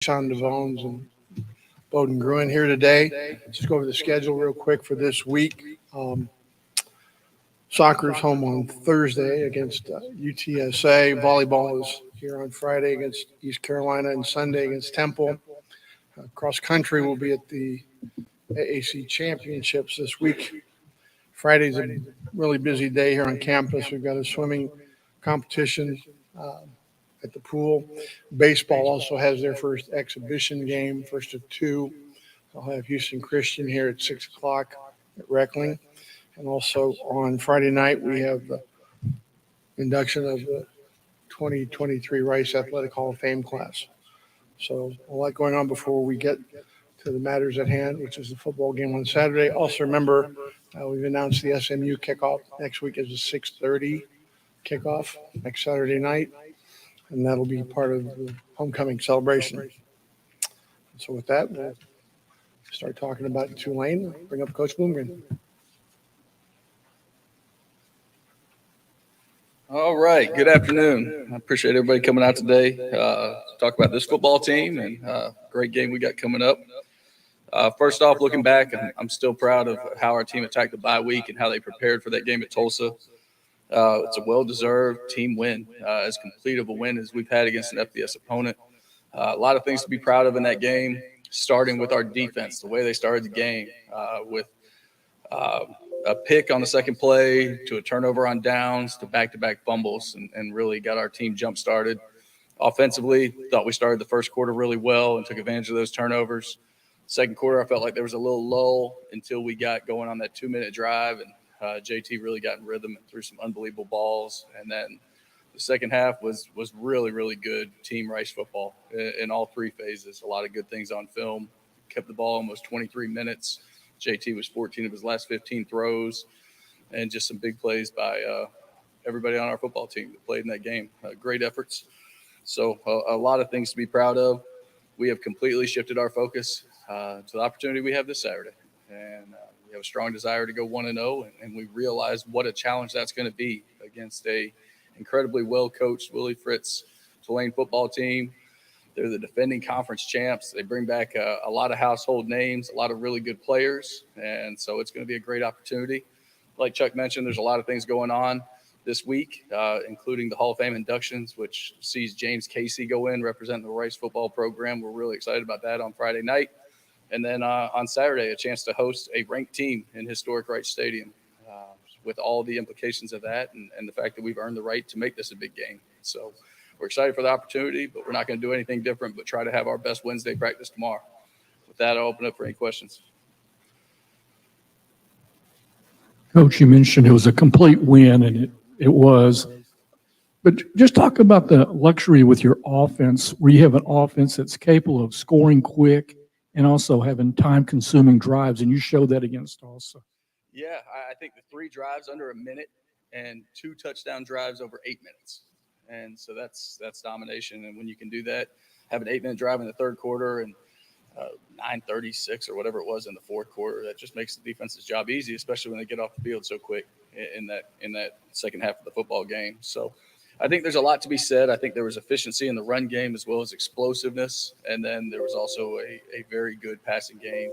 Sean DeVones and Bowden Gruen here today. Just go over the schedule real quick for this week. Soccer's home on Thursday against UTSA. Volleyball is here on Friday against East Carolina and Sunday against Temple. Cross country will be at the AAC Championships this week. Friday's a really busy day here on campus. We've got a swimming competition at the pool. Baseball also has their first exhibition game, first of two. I'll have Houston Christian here at 6 o'clock at Reckling. And also on Friday night, we have the induction of the 2023 Rice Athletic Hall of Fame class. So a lot going on before we get to the matters at hand, which is the football game on Saturday. Also remember, we've announced the SMU kickoff next week is a 6:30 kickoff next Saturday night, and that'll be part of the homecoming celebration. So with that, we'll start talking about Tulane. Bring up Coach Bloomgren. All right. Good afternoon. I appreciate everybody coming out today to talk about this football team and great game we got coming up. First off, looking back, I'm still proud of how our team attacked the bye week and how they prepared for that game at Tulsa. It's a well-deserved team win, as complete of a win as we've had against an FBS opponent. A lot of things to be proud of in that game, starting with our defense, the way they started the game with a pick on the second play to a turnover on downs to back-to-back fumbles and really got our team jump-started. Offensively, thought we started the first quarter really well and took advantage of those turnovers. Second quarter, I felt like there was a little lull until we got going on that 2-minute drive, and JT really got in rhythm and threw some unbelievable balls. And then the second half was really, really good team Rice football in all three phases. A lot of good things on film. Kept the ball almost 23 minutes. JT was 14 of his last 15 throws, and just some big plays by everybody on our football team that played in that game. Great efforts. So a lot of things to be proud of. We have completely shifted our focus to the opportunity we have this Saturday. And we have a strong desire to go 1-0, and we realize what a challenge that's going to be against a incredibly well-coached Willie Fritz Tulane football team. They're the defending conference champs. They bring back a lot of household names, a lot of really good players, and so it's going to be a great opportunity. Like Chuck mentioned, there's a lot of things going on this week, including the Hall of Fame inductions, which sees James Casey go in, representing the Rice football program. We're really excited about that on Friday night. And then on Saturday, a chance to host a ranked team in historic Rice Stadium with all the implications of that and the fact that we've earned the right to make this a big game. So we're excited for the opportunity, but we're not going to do anything different but try to have our best Wednesday practice tomorrow. With that, I'll open up for any questions. Coach, you mentioned it was a complete win, and it was. But just talk about the luxury with your offense, where you have an offense that's capable of scoring quick and also having time-consuming drives, and you showed that against Tulsa. Yeah, I think the 3 drives under a minute and 2 touchdown drives over 8 minutes. And so that's domination. And when you can do that, have an 8-minute drive in the third quarter and 9:36 or whatever it was in the fourth quarter, that just makes the defense's job easy, especially when they get off the field so quick in that second half of the football game. So I think there's a lot to be said. I think there was efficiency in the run game as well as explosiveness. And then there was also a very good passing game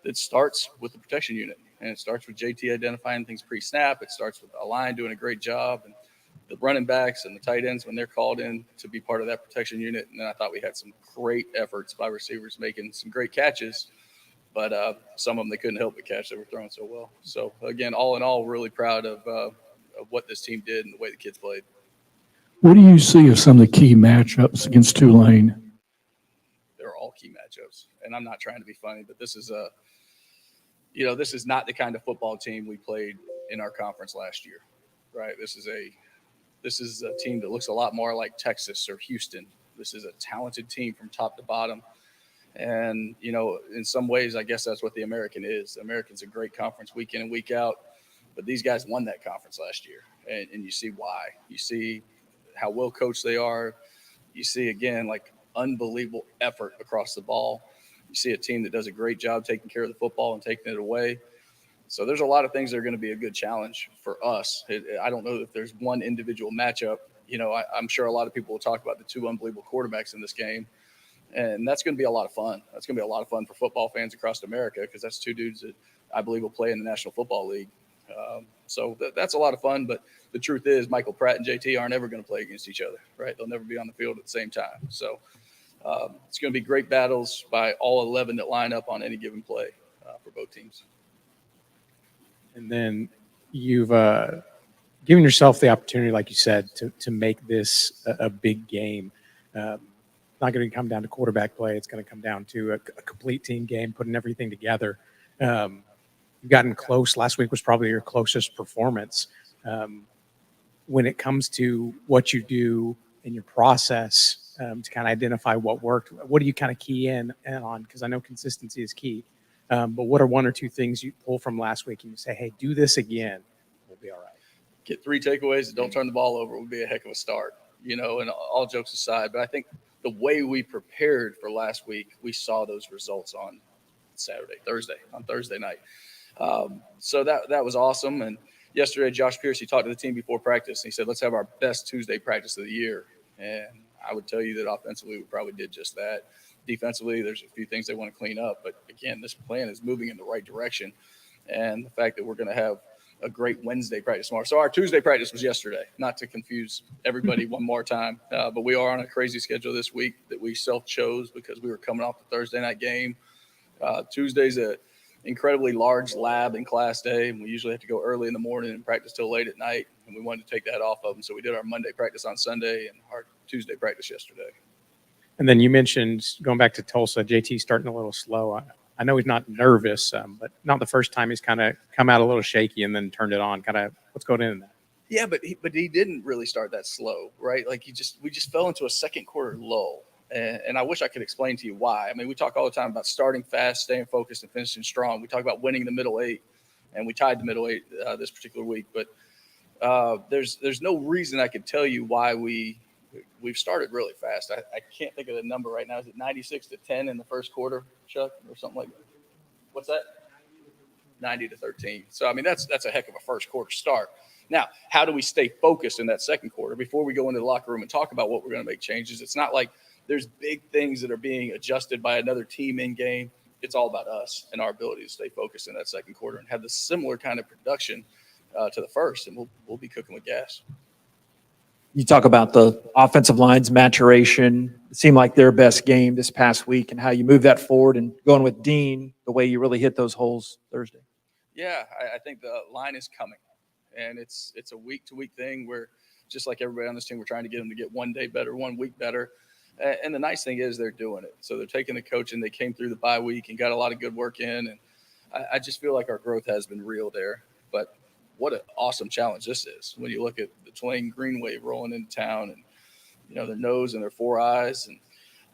that starts with the protection unit. And it starts with JT identifying things pre-snap. It starts with a line doing a great job. And the running backs and the tight ends when they're called in to be part of that protection unit. And then I thought we had some great efforts by receivers making some great catches. But some of them they couldn't help but catch. They were throwing so well. So, again, all in all, really proud of what this team did and the way the kids played. What do you see as some of the key matchups against Tulane? They're all key matchups. And I'm not trying to be funny, but this is this is not the kind of football team we played in our conference last year, right? This is a team that looks a lot more like Texas or Houston. This is a talented team from top to bottom. And, in some ways, I guess that's what the American is. The American's a great conference week in and week out, but these guys won that conference last year. And you see why. You see how well coached they are. You see, again, like unbelievable effort across the ball. You see a team that does a great job taking care of the football and taking it away. So there's a lot of things that are going to be a good challenge for us. I don't know if there's one individual matchup. I'm sure a lot of people will talk about the 2 unbelievable quarterbacks in this game. And that's going to be a lot of fun. That's going to be a lot of fun for football fans across America because that's two dudes that I believe will play in the National Football League. So that's a lot of fun. But the truth is, Michael Pratt and JT aren't ever going to play against each other, right? They'll never be on the field at the same time. So it's going to be great battles by all 11 that line up on any given play for both teams. And then you've given yourself the opportunity, like you said, to make this a big game. Not going to come down to quarterback play. It's going to come down to a complete team game, putting everything together. You've gotten close. Last week was probably your closest performance. When it comes to what you do in your process to kind of identify what worked, what do you kind of key in on? Because I know consistency is key. But what are one or two things you pull from last week and you say, hey, do this again, we'll be all right? Get 3 takeaways and don't turn the ball over would be a heck of a start, and all jokes aside. But I think the way we prepared for last week, we saw those results on Thursday night. So that was awesome. And yesterday, Josh Pierce, he talked to the team before practice, and he said, let's have our best Tuesday practice of the year. And I would tell you that offensively, we probably did just that. Defensively, there's a few things they want to clean up. But, again, this plan is moving in the right direction. And the fact that we're going to have a great Wednesday practice tomorrow. So our Tuesday practice was yesterday, not to confuse everybody one more time. But we are on a crazy schedule this week that we self-chose because we were coming off the Thursday night game. Tuesday's a incredibly large lab and class day, and we usually have to go early in the morning and practice till late at night, and we wanted to take that off of them. So we did our Monday practice on Sunday and our Tuesday practice yesterday. And then you mentioned going back to Tulsa, JT starting a little slow. I know he's not nervous, but not the first time he's kind of come out a little shaky and then turned it on. Kind of what's going in that? Yeah, but he didn't really start that slow, right? Like we just fell into a second quarter lull. And I wish I could explain to you why. I mean, we talk all the time about starting fast, staying focused, and finishing strong. We talk about winning the middle 8, and we tied the middle 8 this particular week. But there's no reason I could tell you why we've started really fast. I can't think of the number right now. Is it 96-10 in the first quarter, Chuck, or something like that? What's that? 90-13. So, I mean, that's a heck of a first quarter start. Now, how do we stay focused in that second quarter before we go into the locker room and talk about what we're going to make changes? It's not like there's big things that are being adjusted by another team in game. It's all about us and our ability to stay focused in that second quarter and have the similar kind of production to the first, and we'll be cooking with gas. You talk about the offensive line's maturation. It seemed like their best game this past week and how you move that forward and going with Dean, the way you really hit those holes Thursday. Yeah, I think the line is coming, and it's a week-to-week thing where just like everybody on this team, we're trying to get them to get one day better, 1 week better. And the nice thing is they're doing it. So they're taking the coaching. They came through the bye week and got a lot of good work in. And I just feel like our growth has been real there. But what an awesome challenge this is when you look at the Tulane Green Wave rolling into town and, their nose and their 4 eyes. And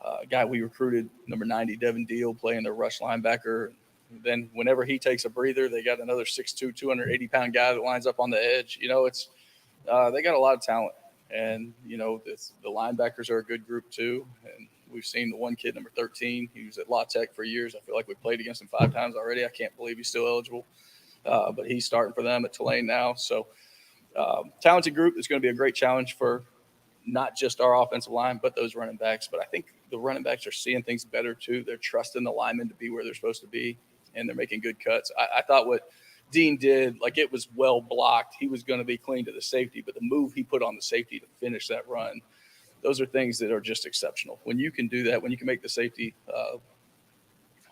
a guy we recruited, number 90, Devin Deal, playing their rush linebacker. And then whenever he takes a breather, they got another 6'2", 280-pound guy that lines up on the edge. They got a lot of talent. And, the linebackers are a good group too. And we've seen the one kid, number 13, he was at La Tech for years. I feel like we played against him 5 times already. I can't believe he's still eligible. But he's starting for them at Tulane now. So talented group. It's going to be a great challenge for not just our offensive line, but those running backs. But I think the running backs are seeing things better too. They're trusting the linemen to be where they're supposed to be, and they're making good cuts. I thought what Dean did, it was well blocked. He was going to be clean to the safety, but the move he put on the safety to finish that run, those are things that are just exceptional. When you can do that, when you can make the safety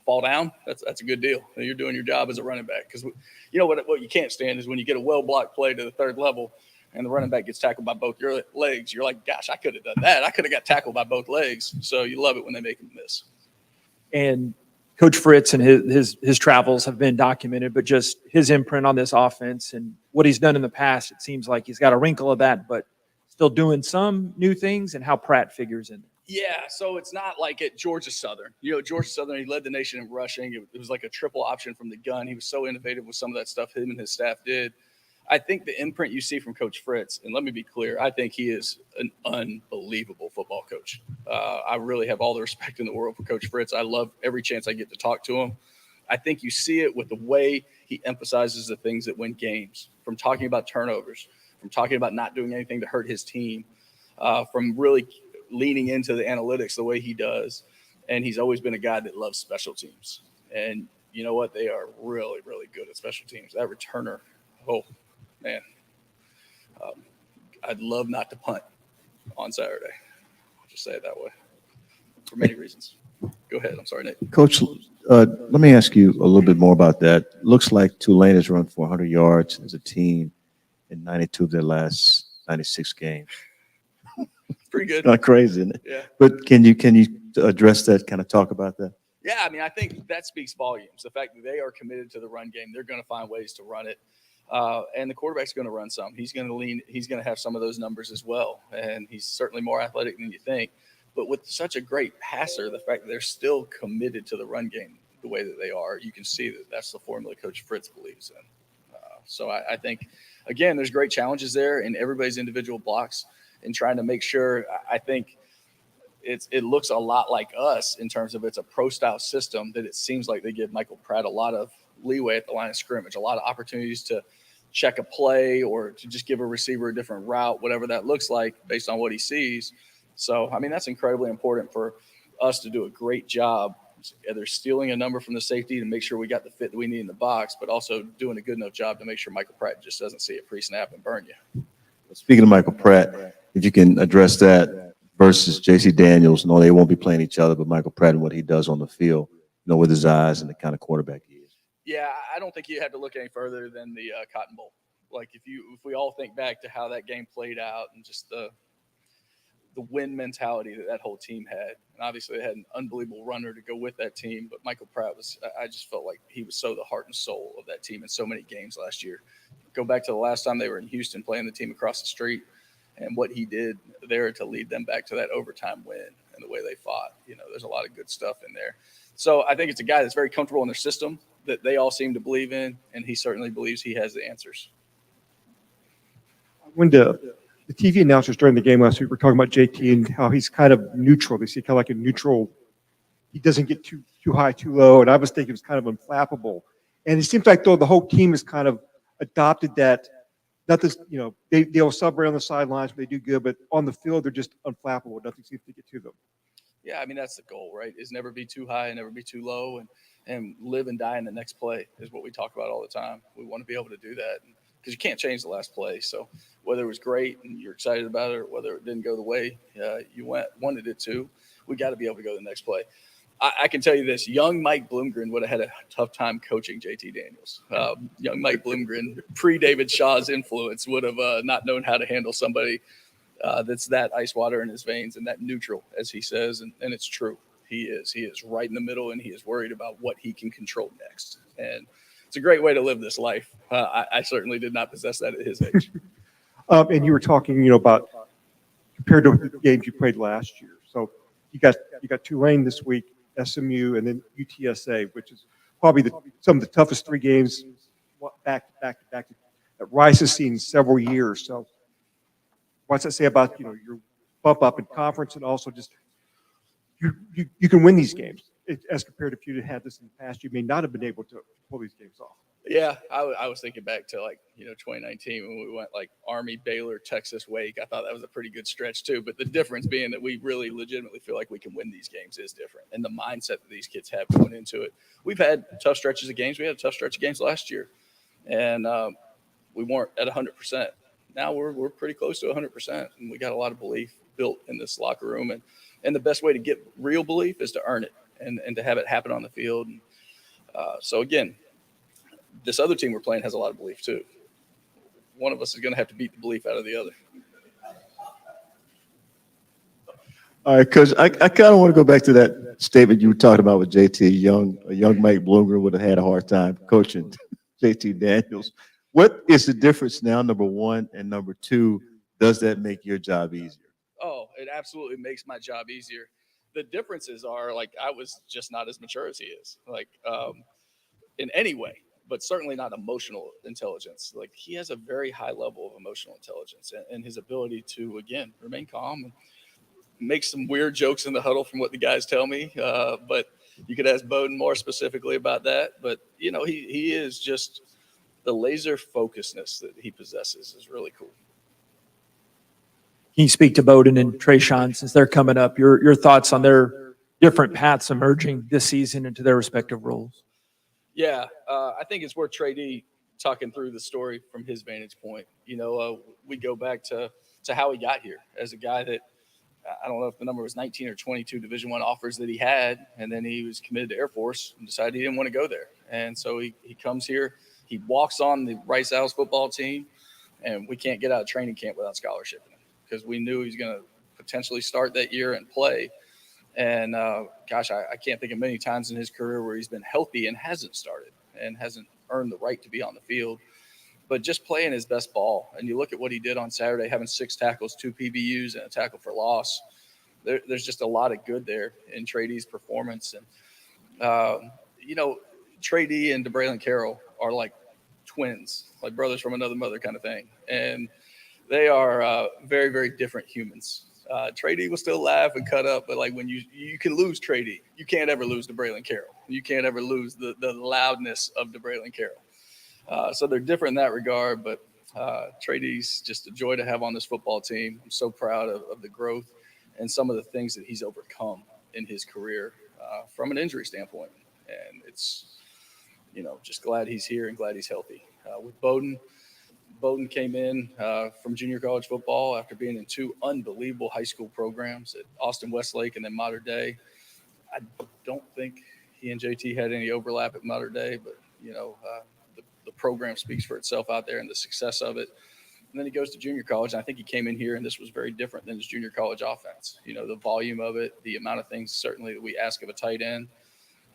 fall down, that's a good deal. You're doing your job as a running back. Because what you can't stand is when you get a well-blocked play to the third level and the running back gets tackled by both your legs. You're like, gosh, I could have done that. I could have got tackled by both legs. So you love it when they make him miss. And Coach Fritz and his travels have been documented, but just his imprint on this offense and what he's done in the past, it seems like he's got a wrinkle of that, but still doing some new things, and how Pratt figures in. Yeah, so it's not like at Georgia Southern. Georgia Southern, he led the nation in rushing. It was like a triple option from the gun. He was so innovative with some of that stuff him and his staff did. I think the imprint you see from Coach Fritz, and let me be clear, I think he is an unbelievable football coach. I really have all the respect in the world for Coach Fritz. I love every chance I get to talk to him. I think you see it with the way he emphasizes the things that win games, from talking about turnovers, from talking about not doing anything to hurt his team, from really leaning into the analytics the way he does. And he's always been a guy that loves special teams. And you know what? They are really, really good at special teams. That returner, oh, man. I'd love not to punt on Saturday. I'll just say it that way for many reasons. Go ahead. I'm sorry, Nate. Coach, let me ask you a little bit more about that. Looks like Tulane has run 400 yards as a team in 92 of their last 96 games. Pretty good. Not crazy, isn't it? Yeah. But can you address that, kind of talk about that? Yeah, I mean, I think that speaks volumes. The fact that they are committed to the run game, they're going to find ways to run it. And the quarterback's going to run some. He's going to lean. He's going to have some of those numbers as well. And he's certainly more athletic than you think. But with such a great passer, the fact that they're still committed to the run game the way that they are, you can see that that's the formula Coach Fritz believes in. So I think, again, there's great challenges there in everybody's individual blocks and trying to make sure. I think it looks a lot like us in terms of it's a pro-style system that it seems like they give Michael Pratt a lot of leeway at the line of scrimmage, a lot of opportunities to check a play or to just give a receiver a different route, whatever that looks like based on what he sees. So, I mean, that's incredibly important for us to do a great job, either stealing a number from the safety to make sure we got the fit that we need in the box, but also doing a good enough job to make sure Michael Pratt just doesn't see it pre-snap and burn you. Speaking of Michael Pratt, if you can address that versus J.C. Daniels. No, they won't be playing each other, but Michael Pratt and what he does on the field, with his eyes and the kind of quarterback he is. Yeah, I don't think you have to look any further than the Cotton Bowl. Like if we all think back to how that game played out and just the win mentality that whole team had, and obviously they had an unbelievable runner to go with that team. But Michael Pratt I just felt like he was so the heart and soul of that team in so many games last year. Go back to the last time they were in Houston playing the team across the street, and what he did there to lead them back to that overtime win and the way they fought. There's a lot of good stuff in there. So I think it's a guy that's very comfortable in their system that they all seem to believe in, and he certainly believes he has the answers. When the TV announcers during the game last week were talking about JT and how he's kind of neutral. They see kind of like a neutral. He doesn't get too high, too low. And I was thinking it was kind of unflappable. And it seems like though the whole team has kind of adopted that. Not this, they'll sub around the sidelines, they do good, but on the field they're just unflappable. Nothing seems to get to them. Yeah, I mean that's the goal, right? Is never be too high and never be too low, and live and die in the next play is what we talk about all the time. We want to be able to do that because you can't change the last play. So whether it was great and you're excited about it, or whether it didn't go the way you wanted it to, we got to be able to go to the next play. I can tell you this: young Mike Bloomgren would have had a tough time coaching JT Daniels. Young Mike Bloomgren, pre-David Shaw's influence, would have not known how to handle somebody that's that ice water in his veins and that neutral, as he says, and it's true. He is right in the middle, and he is worried about what he can control next. And it's a great way to live this life. I certainly did not possess that at his age. And you were talking, about compared to the games you played last year. So you got Tulane this week, SMU, and then UTSA, which is probably some of the toughest three games back to back that Rice has seen in several years. So what's that say about your bump up in conference, and also just you can win these games as compared to if you had this in the past, you may not have been able to pull these games off. Yeah, I was thinking back to 2019 when we went like Army, Baylor, Texas, Wake. I thought that was a pretty good stretch too. But the difference being that we really legitimately feel like we can win these games is different, and the mindset that these kids have going into it. We've had tough stretches of games. We had a tough stretch of games last year, and we weren't at 100%. Now we're pretty close to 100%, and we got a lot of belief built in this locker room. And the best way to get real belief is to earn it and to have it happen on the field. And, so again, this other team we're playing has a lot of belief too. One of us is going to have to beat the belief out of the other. All right, Coach, I kind of want to go back to that statement you were talking about with JT. A young Mike Bloomgren would have had a hard time coaching JT Daniels. What is the difference now, number one, and number two, does that make your job easier? Oh, it absolutely makes my job easier. The differences are I was just not as mature as he is, in any way, but certainly not emotional intelligence. He has a very high level of emotional intelligence and his ability to, again, remain calm and make some weird jokes in the huddle from what the guys tell me. But you could ask Bowden more specifically about that. But, he is just the laser focusedness that he possesses is really cool. Can you speak to Bowden and Trayshawn since they're coming up? Your thoughts on their different paths emerging this season into their respective roles. Yeah, I think it's worth Trey D talking through the story from his vantage point. We go back to how he got here as a guy that I don't know if the number was 19 or 22 Division I offers that he had, and then he was committed to Air Force and decided he didn't want to go there. And so he comes here, he walks on the Rice Owls football team, and we can't get out of training camp without scholarshiping him because we knew he was going to potentially start that year and play. And gosh, I can't think of many times in his career where he's been healthy and hasn't started and hasn't earned the right to be on the field, but just playing his best ball. And you look at what he did on Saturday, having 6 tackles, 2 PBUs, and a tackle for loss. There's just a lot of good there in Trey D's performance. And, Trey D and DeBraylon Carroll are like twins, like brothers from another mother kind of thing. And they are very, very different humans. Trey D will still laugh and cut up, but like when you can lose Trey D, you can't ever lose DeBraylon Carroll. You can't ever lose the loudness of DeBraylon Carroll. So they're different in that regard, but Trey D's just a joy to have on this football team. I'm so proud of the growth and some of the things that he's overcome in his career from an injury standpoint. And it's, just glad he's here and glad he's healthy. With Bowden came in from junior college football after being in 2 unbelievable high school programs at Austin Westlake and then Mater Dei. I don't think he and JT had any overlap at Mater Dei, but, the program speaks for itself out there and the success of it. And then he goes to junior college. And I think he came in here and this was very different than his junior college offense. The volume of it, the amount of things certainly that we ask of a tight end.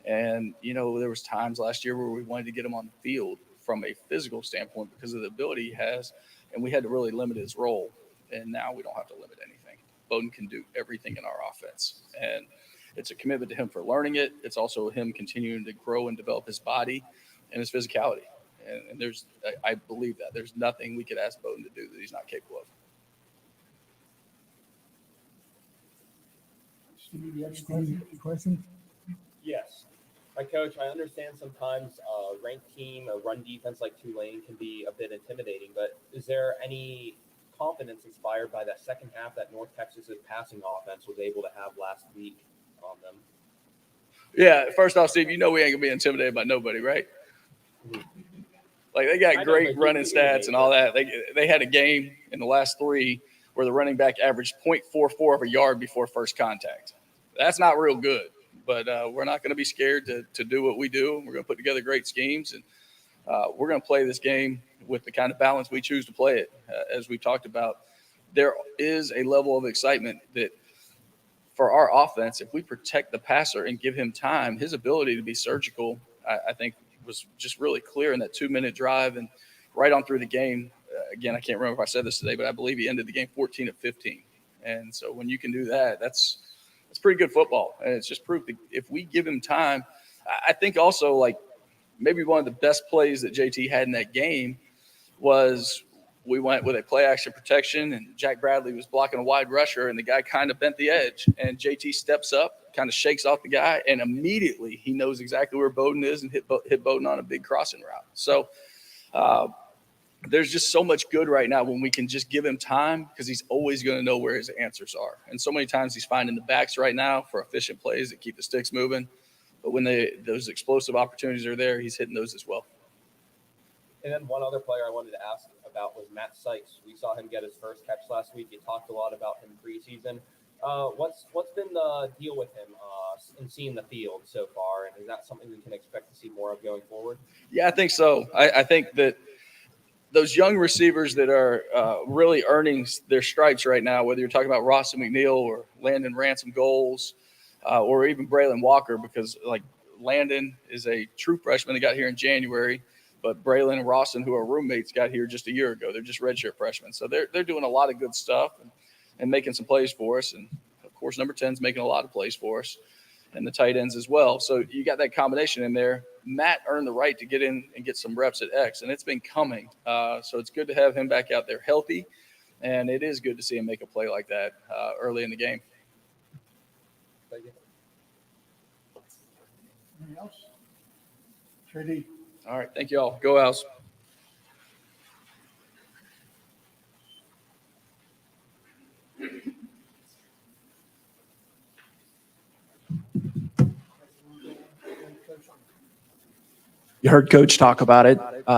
And, there was times last year where we wanted to get him on the field from a physical standpoint because of the ability he has, and we had to really limit his role. And now we don't have to limit anything. Bowden can do everything in our offense. And it's a commitment to him for learning it. It's also him continuing to grow and develop his body and his physicality. And I believe that. There's nothing we could ask Bowden to do that he's not capable of. Steve, you have a question? Yes. My coach, I understand sometimes a ranked team, a run defense like Tulane can be a bit intimidating, but is there any confidence inspired by that second half that North Texas's passing offense was able to have last week on them? Yeah, first off, Steve, we ain't going to be intimidated by nobody, right? Like, they got great running stats and all that. They had a game in the last 3 where the running back averaged 0.44 of a yard before first contact. That's not real good. But we're not going to be scared to do what we do. We're going to put together great schemes, and we're going to play this game with the kind of balance we choose to play it. As we talked about, there is a level of excitement that for our offense, if we protect the passer and give him time, his ability to be surgical, I think, was just really clear in that 2-minute drive and right on through the game. Again, I can't remember if I said this today, but I believe he ended the game 14 of 15. And so when you can do that, that's pretty good football. And it's just proof that if we give him time, I think also like maybe one of the best plays that JT had in that game was we went with a play action protection and Jack Bradley was blocking a wide rusher and the guy kind of bent the edge and JT steps up, kind of shakes off the guy, and immediately he knows exactly where Bowden is and hit Bowden on a big crossing route. So there's just so much good right now when we can just give him time because he's always going to know where his answers are. And so many times he's finding the backs right now for efficient plays that keep the sticks moving. But when those explosive opportunities are there, he's hitting those as well. And then one other player I wanted to ask about was Matt Sykes. We saw him get his first catch last week. You talked a lot about him preseason. What's been the deal with him in seeing the field so far? And is that something we can expect to see more of going forward? Yeah, I think so. I think that those young receivers that are really earning their stripes right now, whether you're talking about Ross and McNeil or Landon Ransom Goals or even Braylon Walker, because like Landon is a true freshman that got here in January, but Braylon and Rawson, who are roommates, got here just a year ago. They're just redshirt freshmen. So they're doing a lot of good stuff and making some plays for us. And, of course, number 10 is making a lot of plays for us and the tight ends as well. So you got that combination in there. Matt earned the right to get in and get some reps at X, and it's been coming. So it's good to have him back out there healthy, and it is good to see him make a play like that early in the game. Thank you. Anything else? Trey. All right, thank you all. Go Owls. you heard Coach talk about it.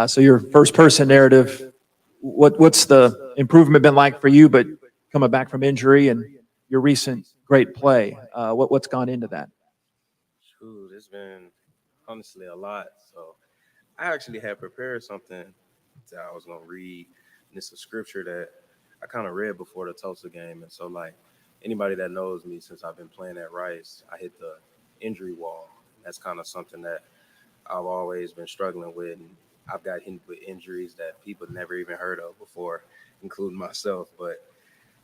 So your first person narrative, what's the improvement been like for you, but coming back from injury and your recent great play? What's gone into that? Shoot, it's been honestly a lot. So I actually had prepared something that I was gonna read. And it's a scripture that I kind of read before the Tulsa game. And so like anybody that knows me since I've been playing at Rice, I hit the injury wall. That's kind of something that I've always been struggling with. And I've got hit with injuries that people never even heard of before, including myself. But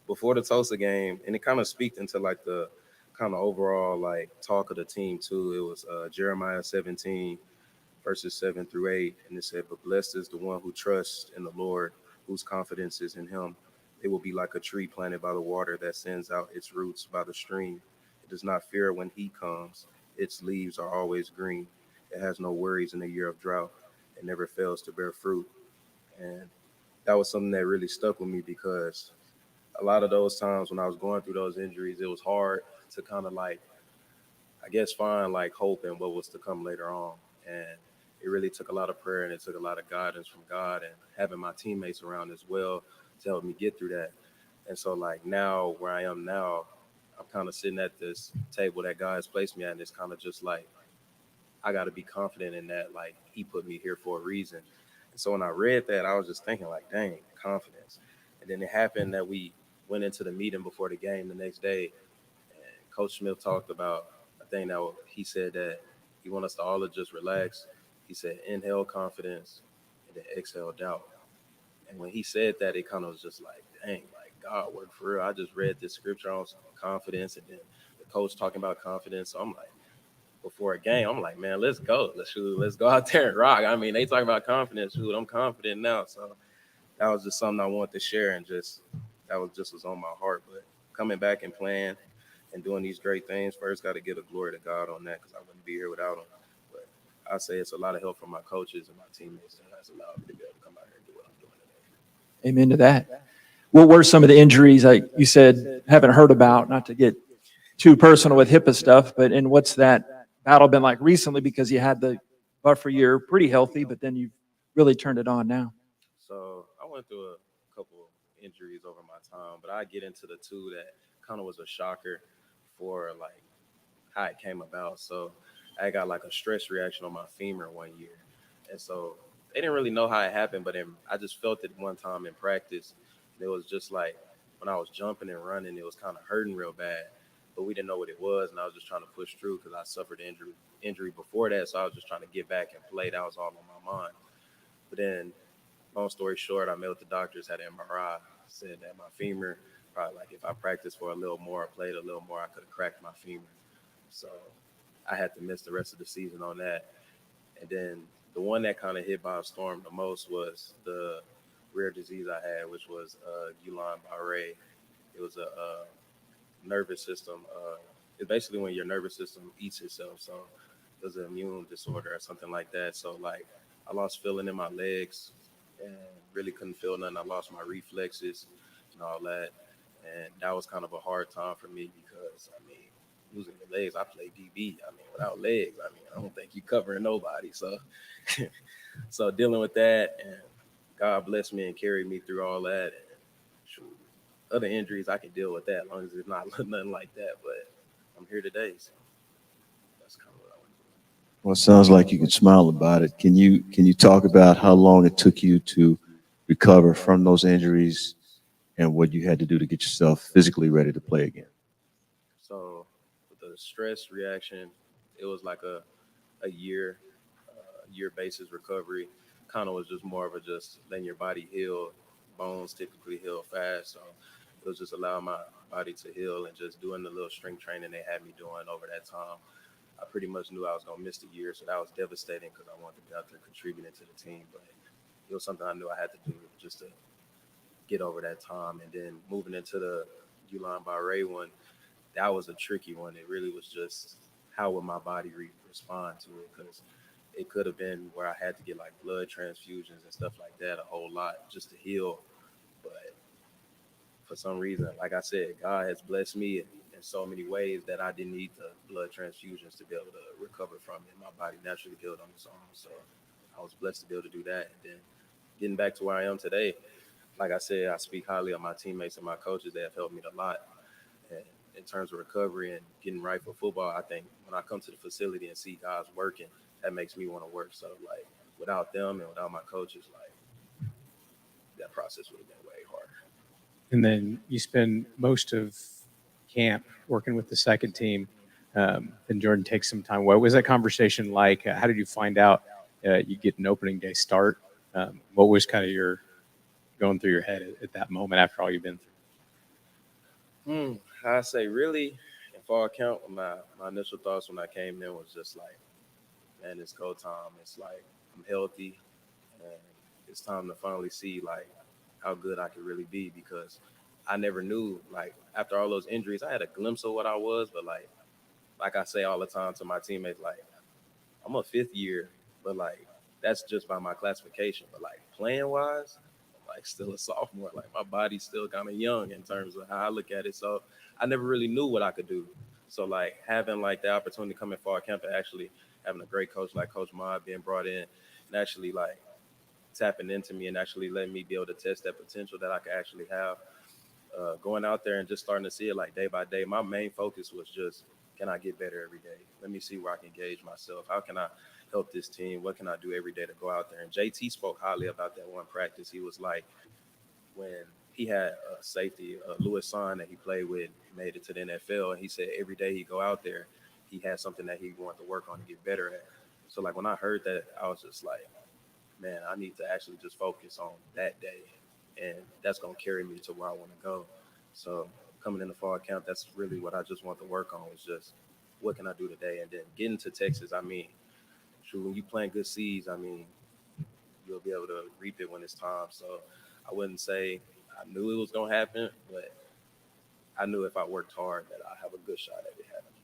before the Tulsa game, and it kind of speaks into like the kind of overall like talk of the team too. It was Jeremiah 17 verses 7 through 8, and it said, "But blessed is the one who trusts in the Lord, whose confidence is in Him. It will be like a tree planted by the water that sends out its roots by the stream. It does not fear when heat comes. Its leaves are always green. It has no worries in the year of drought. It never fails to bear fruit." And that was something that really stuck with me because a lot of those times when I was going through those injuries, it was hard to kind of like, I guess, find like hope in what was to come later on. And it really took a lot of prayer and it took a lot of guidance from God and having my teammates around as well to help me get through that. And so like now where I am now, I'm kind of sitting at this table that God has placed me at, and it's kind of just like, I got to be confident in that. Like He put me here for a reason. And so when I read that, I was just thinking like, dang, confidence. And then it happened that we went into the meeting before the game the next day, and Coach Smith talked about a thing that he said that he wants us to all to just relax. He said, inhale confidence and then exhale doubt. And when he said that, it kind of was just like, dang, like God worked for real. I just read this scripture on confidence, and then the coach talking about confidence. So I'm like, before a game, I'm like, man, let's go. Let's go out there and rock. I mean, they talking about confidence. Shoot, I'm confident now. So that was just something I wanted to share, and just that was on my heart. But coming back and playing and doing these great things, first got to give the glory to God on that, because I wouldn't be here without him. But I say it's a lot of help from my coaches and my teammates that has allowed me to be able to come out here and do what I'm doing today. Amen to that. What were some of the injuries like you said haven't heard about? Not to get too personal with HIPAA stuff, but and what's that battle been like recently? Because you had the buffer year pretty healthy, but then you've really turned it on now. So I went through a couple injuries over my time, but I get into the two that kind of was a shocker for like how it came about. So I got like a stress reaction on my femur one year. And so they didn't really know how it happened, but I just felt it one time in practice. And it was just like when I was jumping and running, it was kind of hurting real bad, but we didn't know what it was. And I was just trying to push through because I suffered injury before that. So I was just trying to get back and play. That was all on my mind. But then, long story short, I met with the doctors, had an MRI, said that my femur, probably like if I practiced for a little more, played a little more, I could have cracked my femur. So I had to miss the rest of the season on that. And then the one that kind of hit by a storm the most was the rare disease I had, which was Guillain-Barré. It was a nervous system. It's basically when your nervous system eats itself. So it was an immune disorder or something like that. So like I lost feeling in my legs and really couldn't feel nothing. I lost my reflexes and all that. And that was kind of a hard time for me because, I mean, losing your legs, I play DB. I mean, without legs, I mean, I don't think you covering nobody. So, so dealing with that, and God blessed me and carried me through all that. And shoot, other injuries, I can deal with that as long as it's not nothing like that. But I'm here today, so that's kind of what I want to do. Well, it sounds like you can smile about it. Can you talk about how long it took you to recover from those injuries and what you had to do to get yourself physically ready to play again? So with the stress reaction, it was like a year basis recovery. Kind of was just more of a just letting your body heal. Bones typically heal fast, so it was just allowing my body to heal and just doing the little strength training they had me doing over that time. I pretty much knew I was gonna miss the year, so that was devastating because I wanted to be out there contributing to the team. But it was something I knew I had to do just to get over that time. And then moving into the Guillain-Barré one, that was a tricky one. It really was just how would my body respond to it, because it could have been where I had to get like blood transfusions and stuff like that a whole lot just to heal. But for some reason, like I said, God has blessed me in so many ways that I didn't need the blood transfusions to be able to recover from it. My body naturally healed on its own. So I was blessed to be able to do that. And then getting back to where I am today, like I said, I speak highly of my teammates and my coaches. They have helped me a lot. And in terms of recovery and getting right for football, I think when I come to the facility and see guys working, that makes me want to work. So, like, without them and without my coaches, like, that process would have been way harder. And then you spend most of camp working with the second team. Then Jordan takes some time. What was that conversation like? How did you find out you get an opening day start? What was kind of your going through your head at that moment after all you've been through? I say really, in fall camp, my initial thoughts when I came in was just like, man, it's go time. It's like I'm healthy, and it's time to finally see like how good I could really be, because I never knew, like, after all those injuries, I had a glimpse of what I was, but like I say all the time to my teammates, like, I'm a fifth year, but like that's just by my classification. But like playing wise, like still a sophomore. Like my body's still kind of young in terms of how I look at it. So I never really knew what I could do. So like having like the opportunity to come in fall camp and actually having a great coach like Coach Mod being brought in and actually like tapping into me and actually letting me be able to test that potential that I could actually have. Going out there and just starting to see it like day by day. My main focus was just, can I get better every day? Let me see where I can gauge myself. How can I help this team? What can I do every day to go out there? And JT spoke highly about that one practice. He was like, when he had a safety, Louis Son, that he played with, made it to the NFL, and he said every day he go out there, he had something that he wanted to work on and get better at. So like when I heard that, I was just like, man, I need to actually just focus on that day, and that's going to carry me to where I want to go. So coming into fall camp, that's really what I just want to work on, was just what can I do today? And then getting to Texas, I mean, shoot, when you plant good seeds, I mean, you'll be able to reap it when it's time. So I wouldn't say I knew it was going to happen, but I knew if I worked hard that I have a good shot at it happening.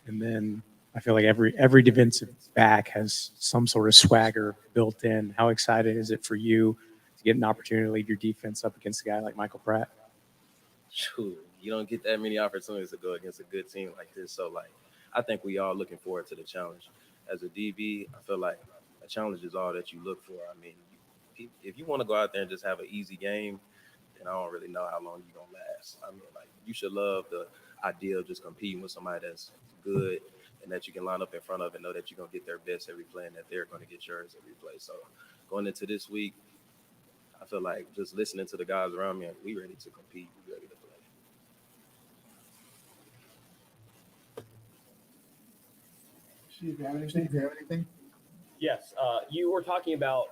And then I feel like every defensive back has some sort of swagger built in. How excited is it for you to get an opportunity to lead your defense up against a guy like Michael Pratt? Shoot, you don't get that many opportunities to go against a good team like this. So, like, I think we all looking forward to the challenge. As a DB, I feel like a challenge is all that you look for. I mean, if you want to go out there and just have an easy game, then I don't really know how long you're going to last. I mean, like, you should love the idea of just competing with somebody that's good and that you can line up in front of and know that you're going to get their best every play and that they're going to get yours every play. So going into this week, I feel like just listening to the guys around me, we ready to compete, we ready to play. Steve, you have anything? Yes, you were talking about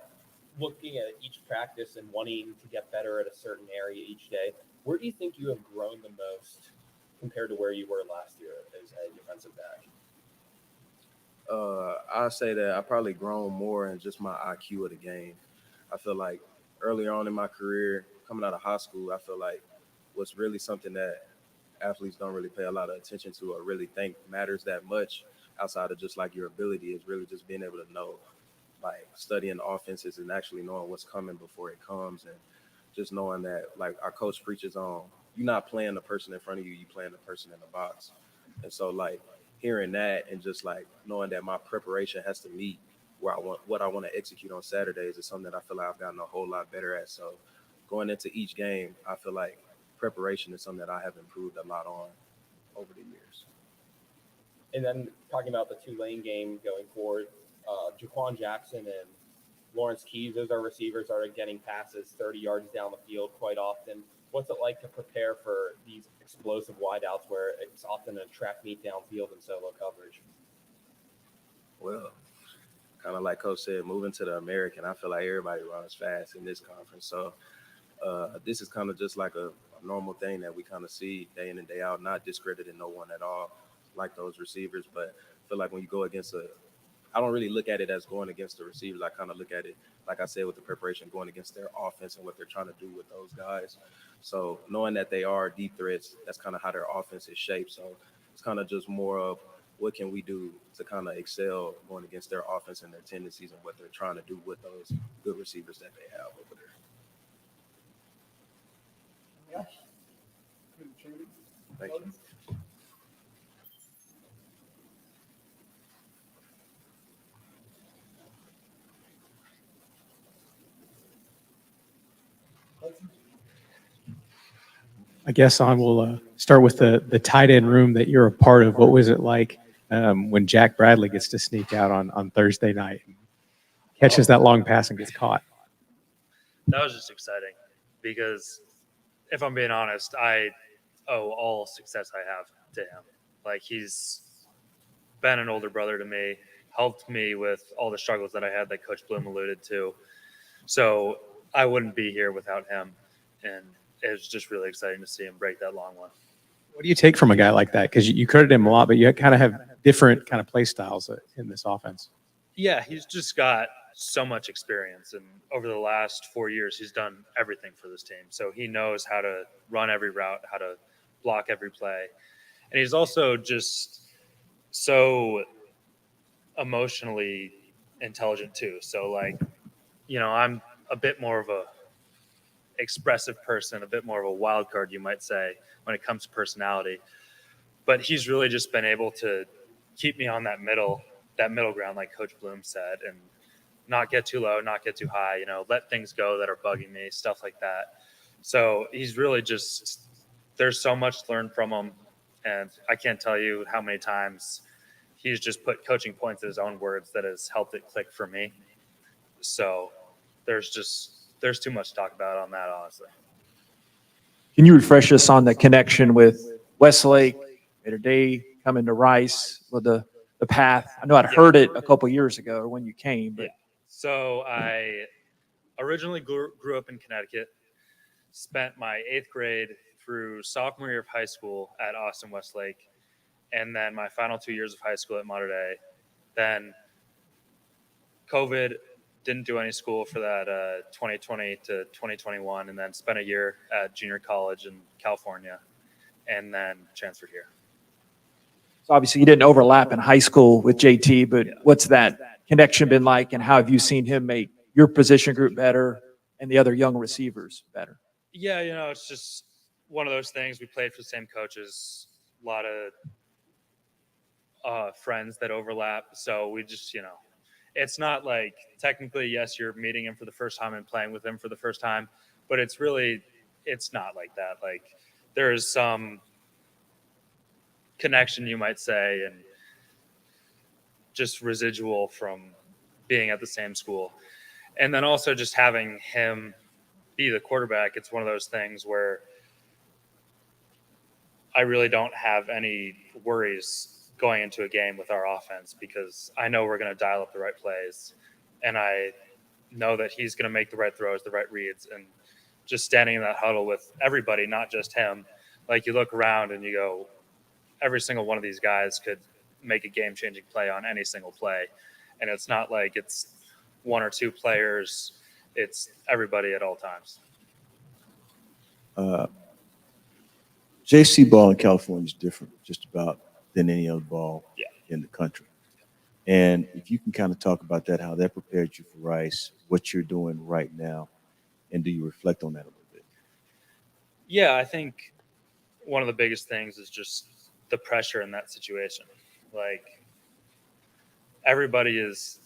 looking at each practice and wanting to get better at a certain area each day. Where do you think you have grown the most compared to where you were last year as a defensive back? I say that I probably grown more in just my IQ of the game. I feel like earlier on in my career, coming out of high school, I feel like what's really something that athletes don't really pay a lot of attention to or really think matters that much outside of just like your ability is really just being able to know, like studying offenses and actually knowing what's coming before it comes, and just knowing that like our coach preaches on, you're not playing the person in front of you, you're playing the person in the box. And so like hearing that and just like knowing that my preparation has to meet where I want what I want to execute on Saturdays is something that I feel like I've gotten a whole lot better at. So going into each game, I feel like preparation is something that I have improved a lot on over the years. And then talking about the Tulane game going forward, Jaquan Jackson and Lawrence Keys, those are receivers that are getting passes 30 yards down the field quite often. What's it like to prepare for these explosive wideouts where it's often a track meet downfield and solo coverage? Well, kind of like Coach said, moving to the American, I feel like everybody runs fast in this conference. So this is kind of just like a normal thing that we kind of see day in and day out, not discrediting no one at all like those receivers. But I feel like when you go against I don't really look at it as going against the receivers. I kind of look at it, like I said, with the preparation, going against their offense and what they're trying to do with those guys. So knowing that they are deep threats, that's kind of how their offense is shaped. So it's kind of just more of what can we do to kind of excel going against their offense and their tendencies and what they're trying to do with those good receivers that they have over there. Yes. Thank you. I guess we'll start with the tight end room that you're a part of. What was it like when Jack Bradley gets to sneak out on Thursday night, catches that long pass and gets caught? That was just exciting because if I'm being honest, I owe all success I have to him. Like, he's been an older brother to me, helped me with all the struggles that I had that Coach Bloom alluded to. So I wouldn't be here without him. And it was just really exciting to see him break that long one. What do you take from a guy like that? Because you credit him a lot, but you kind of have different kind of play styles in this offense. Yeah, he's just got so much experience. And over the last 4 years, he's done everything for this team. So he knows how to run every route, how to block every play. And he's also just so emotionally intelligent too. So, like, you know, I'm a bit more of a expressive person, a bit more of a wild card, you might say, when it comes to personality. But he's really just been able to keep me on that middle ground, like Coach Bloom said, and not get too low, not get too high, you know, let things go that are bugging me, stuff like that. So he's really just, there's so much to learn from him. And I can't tell you how many times he's just put coaching points in his own words that has helped it click for me. So there's too much to talk about on that, honestly. Can you refresh us on the connection with Westlake, Mater Dei, coming to Rice with the path? I know I'd heard it a couple years ago or when you came, but So I originally grew up in Connecticut, spent my 8th grade through sophomore year of high school at Austin Westlake, and then my final 2 years of high school at Mater Dei. Then COVID, didn't do any school for that 2020 to 2021, and then spent a year at junior college in California, and then transferred here. so obviously you didn't overlap in high school with JT, but what's that connection been like, and how have you seen him make your position group better and the other young receivers better? Yeah, you know, it's just one of those things. We played for the same coaches, a lot of friends that overlap. So we just, you know, it's not like technically, yes, you're meeting him for the first time and playing with him for the first time, but it's not like that. Like, there is some connection, you might say, and just residual from being at the same school. And then also just having him be the quarterback, it's one of those things where I really don't have any worries going into a game with our offense because I know we're going to dial up the right plays, and I know that he's going to make the right throws, the right reads, and just standing in that huddle with everybody, not just him. Like, you look around and you go, every single one of these guys could make a game-changing play on any single play. And it's not like it's one or two players. It's everybody at all times. JC ball in California is different just about than any other ball in the country. And if you can kind of talk about that, how that prepared you for Rice, what you're doing right now, and do you reflect on that a little bit? Yeah, I think one of the biggest things is just the pressure in that situation. Like, everybody is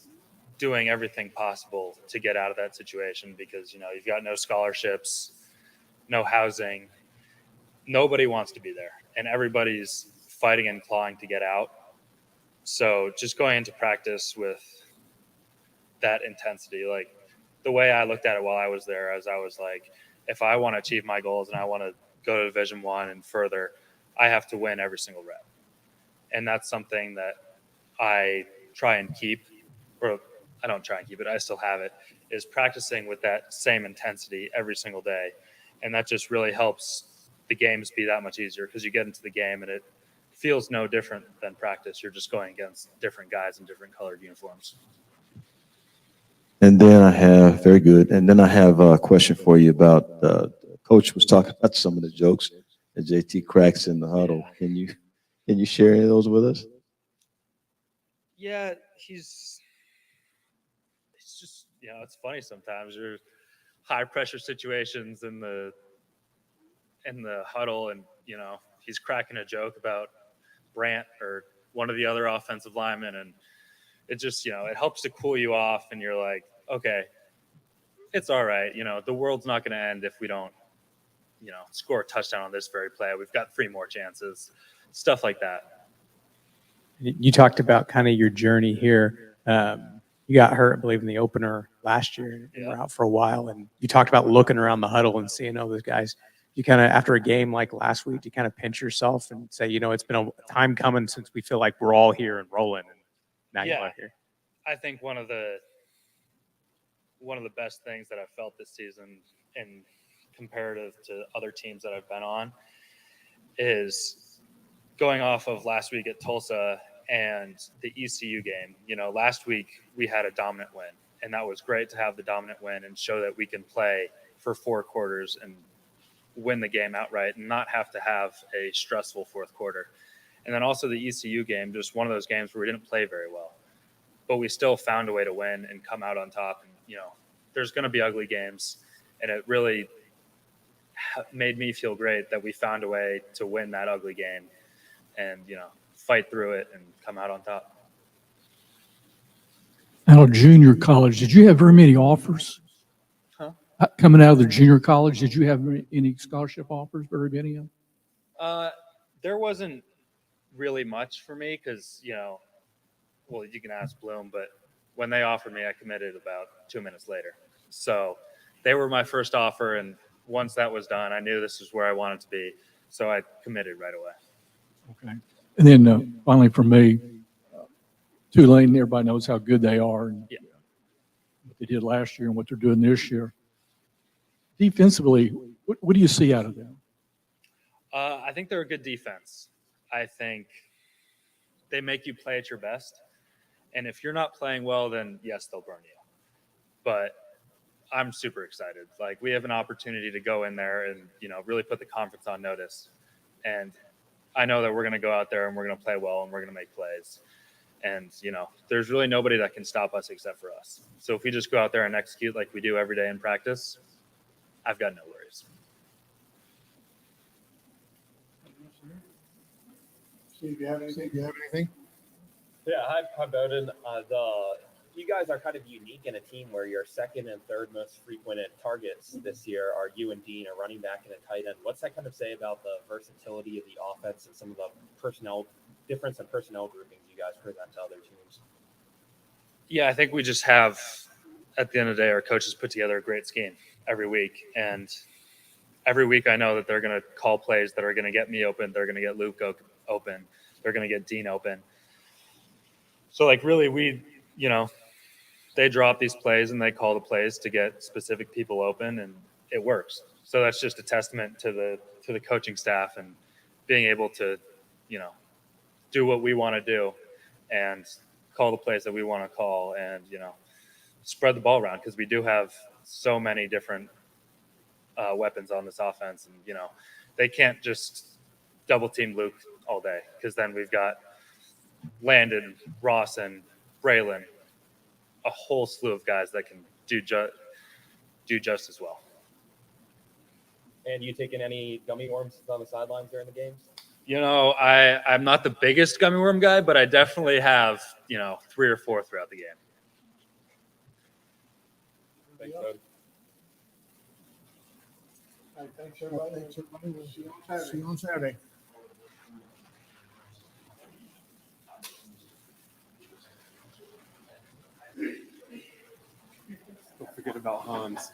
doing everything possible to get out of that situation because, you know, you've got no scholarships, no housing. Nobody wants to be there, and everybody's fighting and clawing to get out. So just going into practice with that intensity, like the way I looked at it while I was there, as I was like, if I want to achieve my goals and I want to go to Division I and further, I have to win every single rep. And that's something that I try and keep, or I don't try and keep it, I still have it, is practicing with that same intensity every single day. And that just really helps the games be that much easier because you get into the game and it feels no different than practice. You're just going against different guys in different colored uniforms. And then I have, very good. And then I have a question for you about, Coach was talking about some of the jokes that JT cracks in the huddle. Can you share any of those with us? Yeah, it's just, you know, it's funny sometimes. You're high pressure situations in the huddle, and, you know, he's cracking a joke about Brant or one of the other offensive linemen, and it just, you know, it helps to cool you off, and you're like, okay, it's all right. You know, the world's not going to end if we don't score a touchdown on this very play. We've got 3 more chances, stuff like that. You talked about kind of your journey here. You got hurt, I believe, in the opener last year and were out for a while. And you talked about looking around the huddle and seeing all those guys. You kind of, after a game like last week, you kind of pinch yourself and say, it's been a time coming since we feel like we're all here and rolling. And now you are here. I think one of the best things that I've felt this season in comparative to other teams that I've been on is going off of last week at Tulsa and the ECU game. Last week we had a dominant win, and that was great to have the dominant win and show that we can play for 4 quarters and win the game outright and not have to have a stressful 4th quarter. And then also the ECU game, just one of those games where we didn't play very well, but we still found a way to win and come out on top. And, there's going to be ugly games, and it really made me feel great that we found a way to win that ugly game and, fight through it and come out on top. Out of junior college, did you have very many offers? Huh? Coming out of the junior college, did you have any scholarship offers, very many of them? There wasn't really much for me because, well, you can ask Bloom, but when they offered me, I committed about 2 minutes later. So they were my first offer, and once that was done, I knew this is where I wanted to be. So I committed right away. Okay. And then finally for me, Tulane, everybody knows how good they are and what they did last year and what they're doing this year. Defensively, what do you see out of them? I think they're a good defense. I think they make you play at your best. And if you're not playing well, then yes, they'll burn you. But I'm super excited. Like, we have an opportunity to go in there and, really put the conference on notice. And I know that we're going to go out there and we're going to play well and we're going to make plays. And, there's really nobody that can stop us except for us. So if we just go out there and execute like we do every day in practice, I've got no worries. Steve, you have anything? Yeah, hi Bowden. You guys are kind of unique in a team where your second and third most frequent targets this year are you and Dean, a running back and a tight end. What's that kind of say about the versatility of the offense and some of the difference in personnel groupings you guys present to other teams? Yeah, I think we just have, at the end of the day, our coaches put together a great scheme every week. And every week I know that they're going to call plays that are going to get me open. They're going to get Luke open. They're going to get Dean open. So, really, they drop these plays and they call the plays to get specific people open, and it works. So that's just a testament to the coaching staff and being able to, do what we want to do and call the plays that we want to call and, spread the ball around, because we do have so many different weapons on this offense. And, they can't just double team Luke all day, because then we've got Landon, Ross, and Braylon, a whole slew of guys that can do just as well. And you taking any gummy worms on the sidelines during the games? I'm not the biggest gummy worm guy, but I definitely have, 3 or 4 throughout the game. Thanks, Bowden. All right, thanks, everybody. We'll see you on Saturday. Don't forget about Hans.